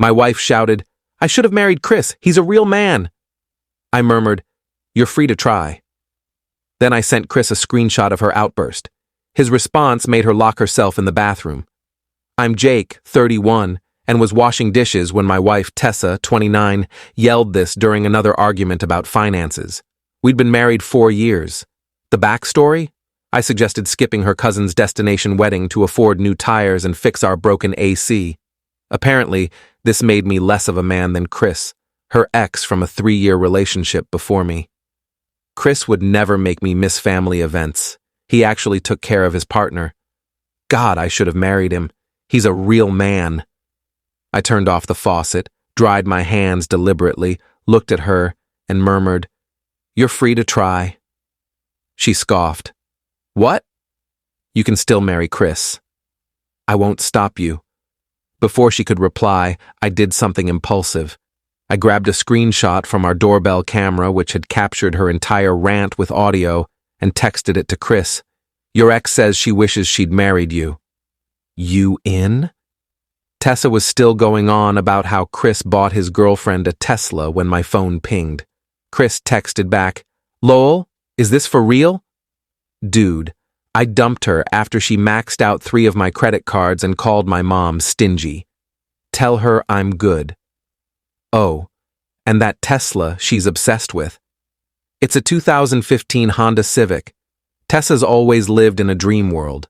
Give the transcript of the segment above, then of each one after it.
My wife shouted, "I should have married Chris. He's a real man." I murmured, "You're free to try." Then I sent Chris a screenshot of her outburst. His response made her lock herself in the bathroom. I'm Jake, 31, and was washing dishes when my wife, Tessa, 29, yelled this during another argument about finances. We'd been married 4 years. The backstory? I suggested skipping her cousin's destination wedding to afford new tires and fix our broken AC. Apparently, this made me less of a man than Chris, her ex from a 3-year relationship before me. Chris would never make me miss family events. He actually took care of his partner. God, I should have married him. He's a real man. I turned off the faucet, dried my hands deliberately, looked at her, and murmured, "You're free to try." She scoffed. "What?" "You can still marry Chris." "I won't stop you." Before she could reply, I did something impulsive. I grabbed a screenshot from our doorbell camera, which had captured her entire rant with audio, and texted it to Chris. "Your ex says she wishes she'd married you." You in? Tessa was still going on about how Chris bought his girlfriend a Tesla when my phone pinged. Chris texted back, "Lol, is this for real?" Dude, I dumped her after she maxed out 3 of my credit cards and called my mom stingy. Tell her I'm good. Oh, and that Tesla she's obsessed with. It's a 2015 Honda Civic. Tessa's always lived in a dream world.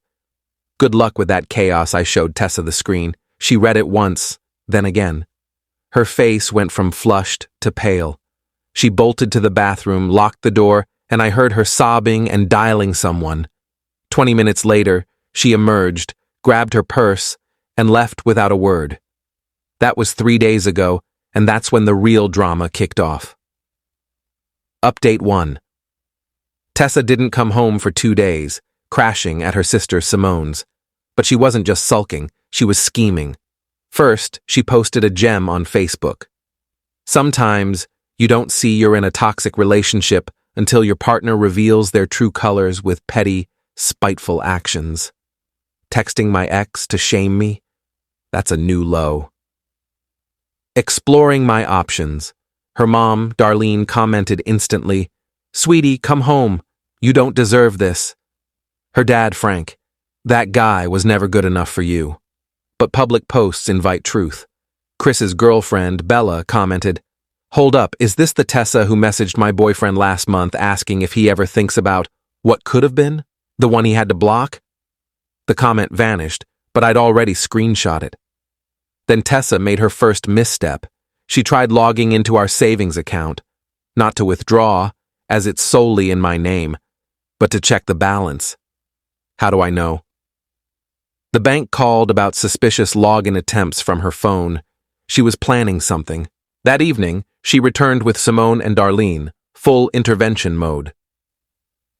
Good luck with that chaos. I showed Tessa the screen. She read it once, then again. Her face went from flushed to pale. She bolted to the bathroom, locked the door, and I heard her sobbing and dialing someone. 20 minutes later, she emerged, grabbed her purse, and left without a word. That was 3 days ago, and that's when the real drama kicked off. Update 1. Tessa didn't come home for 2 days, crashing at her sister Simone's. But she wasn't just sulking, she was scheming. First, she posted a gem on Facebook. Sometimes, you don't see you're in a toxic relationship until your partner reveals their true colors with petty, spiteful actions. Texting my ex to shame me? That's a new low. Exploring my options. Her mom, Darlene, commented instantly, "Sweetie, come home. You don't deserve this." Her dad, Frank, "That guy was never good enough for you." But public posts invite truth. Chris's girlfriend, Bella, commented, "Hold up, is this the Tessa who messaged my boyfriend last month asking if he ever thinks about what could have been? The one he had to block?" The comment vanished, but I'd already screenshot it. Then Tessa made her first misstep. She tried logging into our savings account, not to withdraw, as it's solely in my name, but to check the balance. How do I know? The bank called about suspicious login attempts from her phone. She was planning something. That evening, she returned with Simone and Darlene, full intervention mode.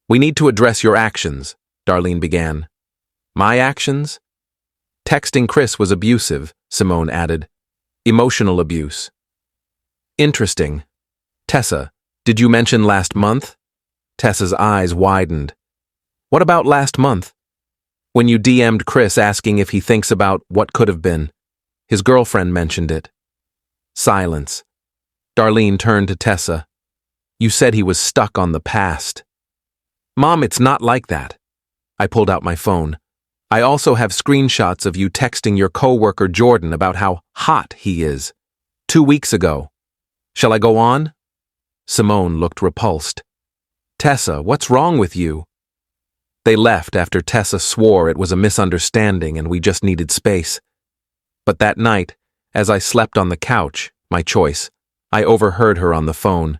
"We need to address your actions," Darlene began. "My actions?" "Texting Chris was abusive," Simone added. "Emotional abuse." "Interesting. Tessa, did you mention last month?" Tessa's eyes widened. "What about last month?" "When you DM'd Chris asking if he thinks about what could have been. His girlfriend mentioned it." Silence. Darlene turned to Tessa. "You said he was stuck on the past." "Mom, it's not like that." I pulled out my phone. "I also have screenshots of you texting your coworker Jordan about how hot he is. 2 weeks ago. Shall I go on?" Simone looked repulsed. "Tessa, what's wrong with you?" They left after Tessa swore it was a misunderstanding and we just needed space. But that night, as I slept on the couch, my choice, I overheard her on the phone.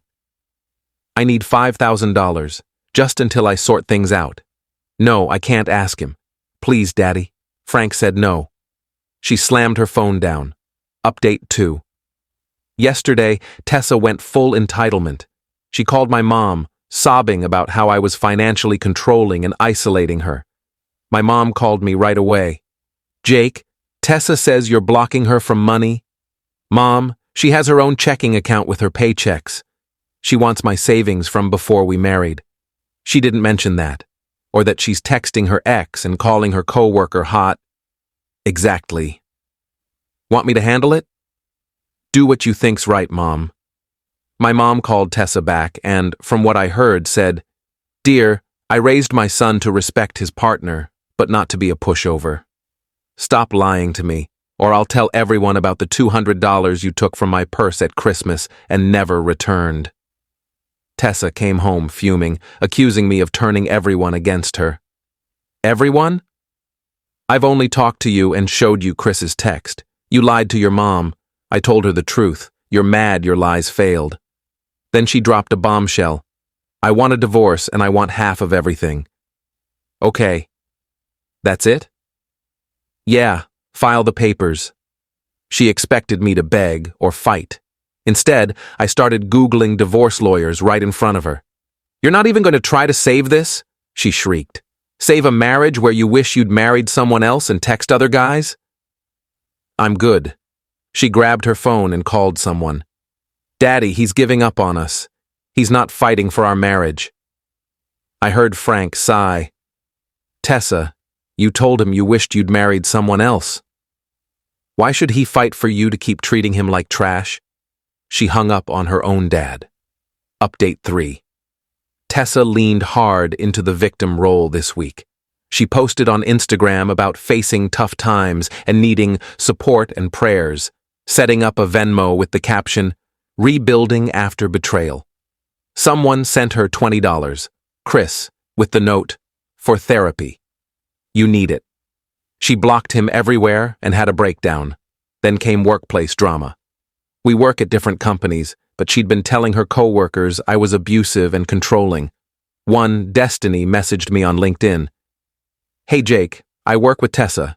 "I need $5,000, just until I sort things out. No, I can't ask him. Please, Daddy." Frank said no. She slammed her phone down. Update 2. Yesterday, Tessa went full entitlement. She called my mom, sobbing about how I was financially controlling and isolating her. My mom called me right away. "Jake, Tessa says you're blocking her from money." "Mom, she has her own checking account with her paychecks. She wants my savings from before we married." She didn't mention that, or that she's texting her ex and calling her coworker hot. Exactly. "Want me to handle it?" Do what you think's right, Mom. My mom called Tessa back and, from what I heard, said, Dear, I raised my son to respect his partner, but not to be a pushover. Stop lying to me, or I'll tell everyone about the $200 you took from my purse at Christmas and never returned. Tessa came home fuming, accusing me of turning everyone against her. Everyone? I've only talked to you and showed you Chris's text. You lied to your mom. I told her the truth. You're mad your lies failed. Then she dropped a bombshell. I want a divorce and I want half of everything. Okay. That's it? Yeah, file the papers. She expected me to beg or fight. Instead, I started Googling divorce lawyers right in front of her. You're not even going to try to save this? She shrieked. Save a marriage where you wish you'd married someone else and text other guys? I'm good. She grabbed her phone and called someone. Daddy, he's giving up on us. He's not fighting for our marriage. I heard Frank sigh. Tessa, you told him you wished you'd married someone else. Why should he fight for you to keep treating him like trash? She hung up on her own dad. Update 3. Tessa leaned hard into the victim role this week. She posted on Instagram about facing tough times and needing support and prayers, setting up a Venmo with the caption, Rebuilding After Betrayal. Someone sent her $20, Chris, with the note, For therapy. You need it. She blocked him everywhere and had a breakdown. Then came workplace drama. We work at different companies, but she'd been telling her coworkers I was abusive and controlling. One, Destiny, messaged me on LinkedIn. Hey Jake, I work with Tessa.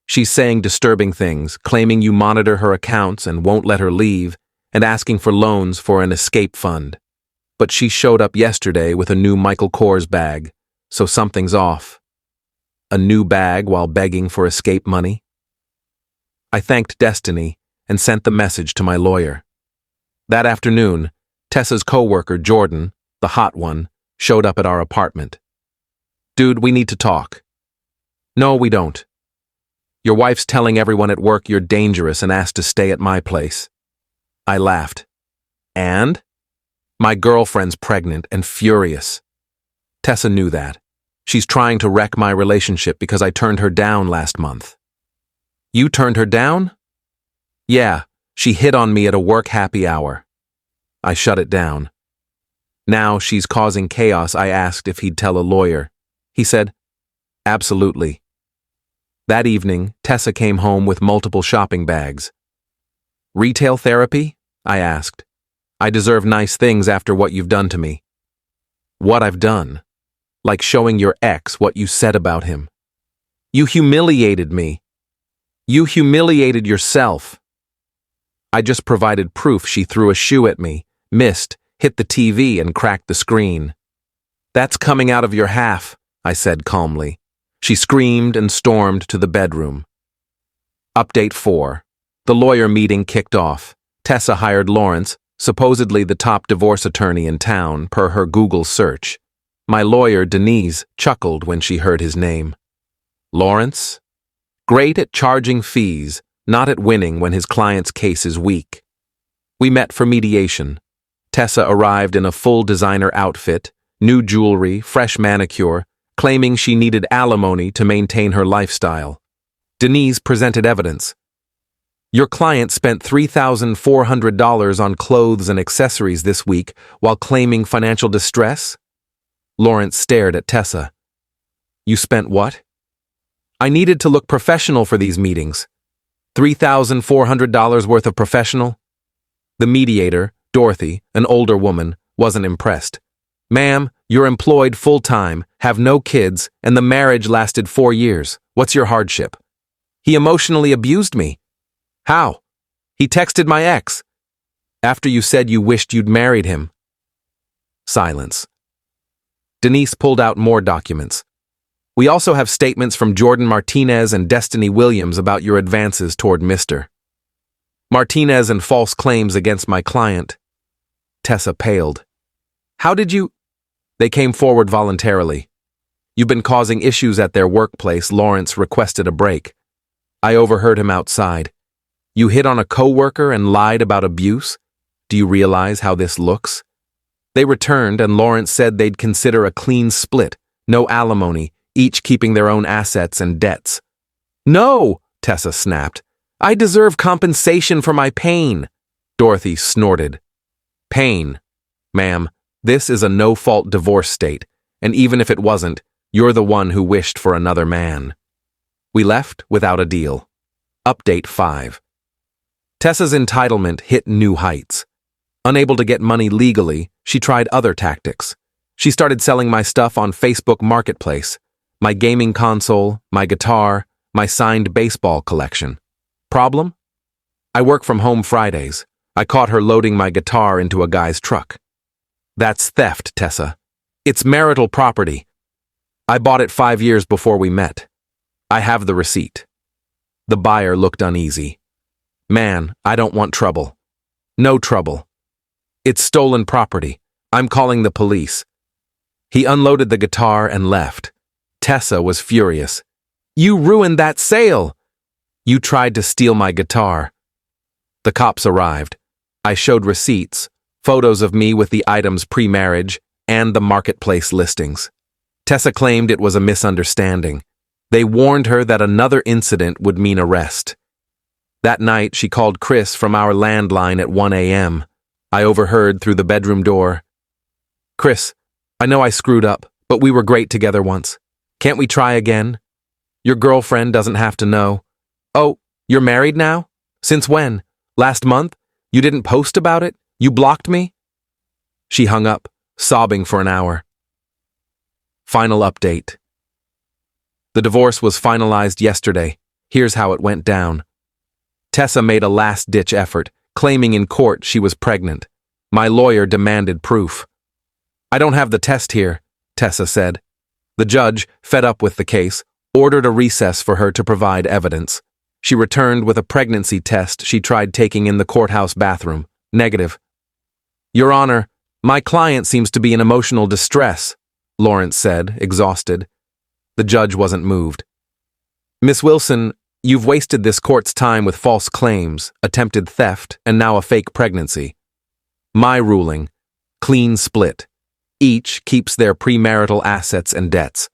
She's saying disturbing things, claiming you monitor her accounts and won't let her leave, and asking for loans for an escape fund. But she showed up yesterday with a new Michael Kors bag, so something's off. A new bag while begging for escape money? I thanked Destiny and sent the message to my lawyer. That afternoon, Tessa's coworker, Jordan, the hot one, showed up at our apartment. Dude, we need to talk. No, we don't. Your wife's telling everyone at work you're dangerous and asked to stay at my place. I laughed. And? My girlfriend's pregnant and furious. Tessa knew that. She's trying to wreck my relationship because I turned her down last month. You turned her down? Yeah, she hit on me at a work happy hour. I shut it down. Now she's causing chaos. I asked if he'd tell a lawyer. He said, absolutely. That evening, Tessa came home with multiple shopping bags. Retail therapy? I asked. I deserve nice things after what you've done to me. What I've done? Like showing your ex what you said about him. You humiliated me. You humiliated yourself. I just provided proof. She threw a shoe at me, missed, hit the TV and cracked the screen. That's coming out of your half, I said calmly. She screamed and stormed to the bedroom. Update 4. The lawyer meeting kicked off. Tessa hired Lawrence, supposedly the top divorce attorney in town, per her Google search. My lawyer, Denise, chuckled when she heard his name. Lawrence? Great at charging fees, not at winning when his client's case is weak. We met for mediation. Tessa arrived in a full designer outfit, new jewelry, fresh manicure, claiming she needed alimony to maintain her lifestyle. Denise presented evidence. Your client spent $3,400 on clothes and accessories this week while claiming financial distress? Lawrence stared at Tessa. You spent what? I needed to look professional for these meetings. $3,400 worth of professional? The mediator, Dorothy, an older woman, wasn't impressed. Ma'am, you're employed full-time, have no kids, and the marriage lasted 4 years. What's your hardship? He emotionally abused me. How? He texted my ex. After you said you wished you'd married him. Silence. Denise pulled out more documents. We also have statements from Jordan Martinez and Destiny Williams about your advances toward Mr. Martinez and false claims against my client. Tessa paled. How did you? They came forward voluntarily. You've been causing issues at their workplace. Lawrence requested a break. I overheard him outside. You hit on a coworker and lied about abuse? Do you realize how this looks? They returned and Lawrence said they'd consider a clean split, no alimony, each keeping their own assets and debts. No, Tessa snapped. I deserve compensation for my pain. Dorothy snorted. Pain. Ma'am, this is a no-fault divorce state, and even if it wasn't, you're the one who wished for another man. We left without a deal. Update 5. Tessa's entitlement hit new heights. Unable to get money legally, she tried other tactics. She started selling my stuff on Facebook Marketplace, my gaming console, my guitar, my signed baseball collection. Problem? I work from home Fridays. I caught her loading my guitar into a guy's truck. That's theft, Tessa. It's marital property. I bought it 5 years before we met. I have the receipt. The buyer looked uneasy. Man, I don't want trouble. No trouble. It's stolen property. I'm calling the police. He unloaded the guitar and left. Tessa was furious. You ruined that sale! You tried to steal my guitar. The cops arrived. I showed receipts, photos of me with the items pre-marriage, and the marketplace listings. Tessa claimed it was a misunderstanding. They warned her that another incident would mean arrest. That night, she called Chris from our landline at 1 a.m. I overheard through the bedroom door. Chris, I know I screwed up, but we were great together once. Can't we try again? Your girlfriend doesn't have to know. Oh, you're married now? Since when? Last month? You didn't post about it? You blocked me? She hung up, sobbing for an hour. Final update. The divorce was finalized yesterday. Here's how it went down. Tessa made a last-ditch effort, claiming in court she was pregnant. My lawyer demanded proof. I don't have the test here, Tessa said. The judge, fed up with the case, ordered a recess for her to provide evidence. She returned with a pregnancy test she tried taking in the courthouse bathroom. Negative. Your Honor, my client seems to be in emotional distress, Lawrence said, exhausted. The judge wasn't moved. Miss Wilson, you've wasted this court's time with false claims, attempted theft, and now a fake pregnancy. My ruling, clean split. Each keeps their premarital assets and debts.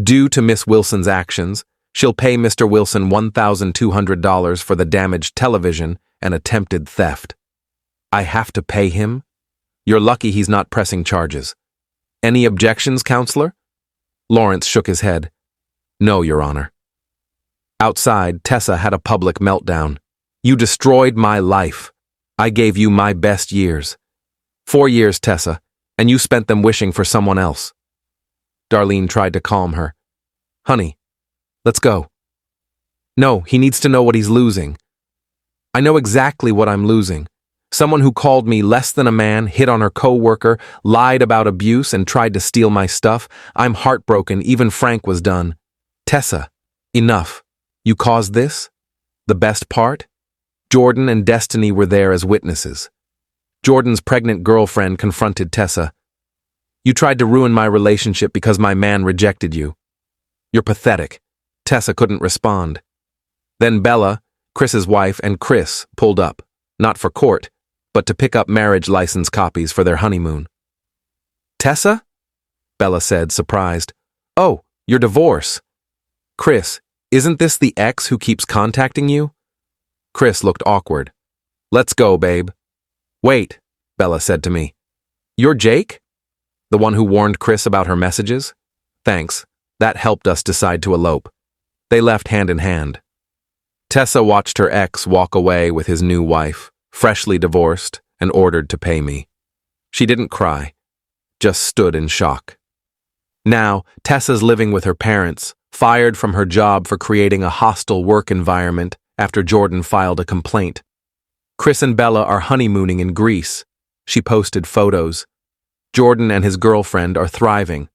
Due to Miss Wilson's actions, she'll pay Mr. Wilson $1,200 for the damaged television and attempted theft. I have to pay him? You're lucky he's not pressing charges. Any objections, counselor? Lawrence shook his head. No, Your Honor. Outside, Tessa had a public meltdown. You destroyed my life. I gave you my best years. 4 years, Tessa, and you spent them wishing for someone else. Darlene tried to calm her. Honey, let's go. No, he needs to know what he's losing. I know exactly what I'm losing. Someone who called me less than a man, hit on her co-worker, lied about abuse, and tried to steal my stuff. I'm heartbroken. Even Frank was done. Tessa, enough. You caused this? The best part? Jordan and Destiny were there as witnesses. Jordan's pregnant girlfriend confronted Tessa. You tried to ruin my relationship because my man rejected you. You're pathetic. Tessa couldn't respond. Then Bella, Chris's wife, and Chris pulled up, not for court, but to pick up marriage license copies for their honeymoon. Tessa? Bella said, surprised. Oh, your divorce. Chris, isn't this the ex who keeps contacting you? Chris looked awkward. Let's go, babe. Wait, Bella said to me. You're Jake? The one who warned Chris about her messages? Thanks. That helped us decide to elope. They left hand in hand. Tessa watched her ex walk away with his new wife, freshly divorced and ordered to pay me. She didn't cry, just stood in shock. Now, Tessa's living with her parents, fired from her job for creating a hostile work environment after Jordan filed a complaint. Chris and Bella are honeymooning in Greece. She posted photos. Jordan and his girlfriend are thriving.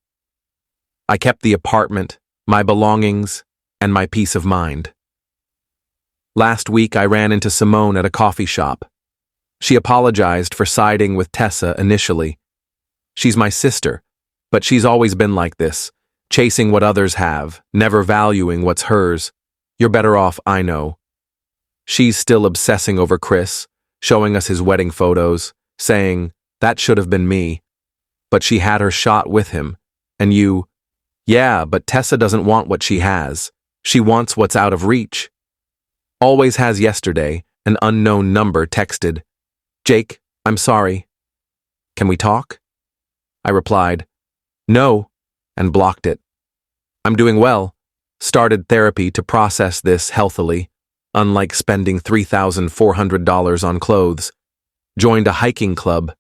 I kept the apartment, my belongings, and my peace of mind. Last week, I ran into Simone at a coffee shop. She apologized for siding with Tessa initially. She's my sister, but she's always been like this, chasing what others have, never valuing what's hers. You're better off, I know. She's still obsessing over Chris, showing us his wedding photos, saying, "That should have been me." But she had her shot with him. And you, "Yeah, but Tessa doesn't want what she has. She wants what's out of reach." Always has yesterday, an unknown number texted, "Jake, I'm sorry. Can we talk?" I replied, "No," and blocked it. I'm doing well. Started therapy to process this healthily, unlike spending $3,400 on clothes. Joined a hiking club.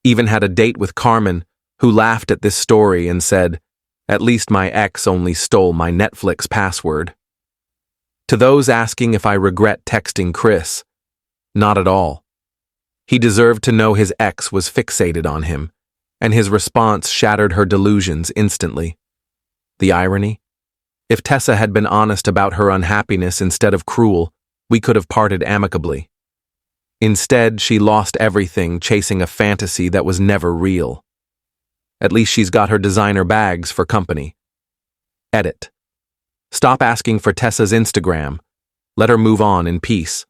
Even had a date with Carmen, who laughed at this story and said, "At least my ex only stole my Netflix password." To those asking if I regret texting Chris, not at all. He deserved to know his ex was fixated on him, and his response shattered her delusions instantly. The irony? If Tessa had been honest about her unhappiness instead of cruel, we could have parted amicably. Instead, she lost everything chasing a fantasy that was never real. At least she's got her designer bags for company. Edit. Stop asking for Tessa's Instagram. Let her move on in peace.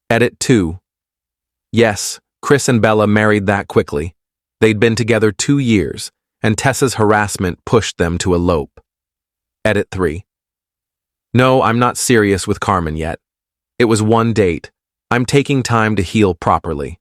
Edit 2. Yes, Chris and Bella married that quickly. They'd been together 2 years, and Tessa's harassment pushed them to elope. Edit 3. No, I'm not serious with Carmen yet. It was one date. I'm taking time to heal properly.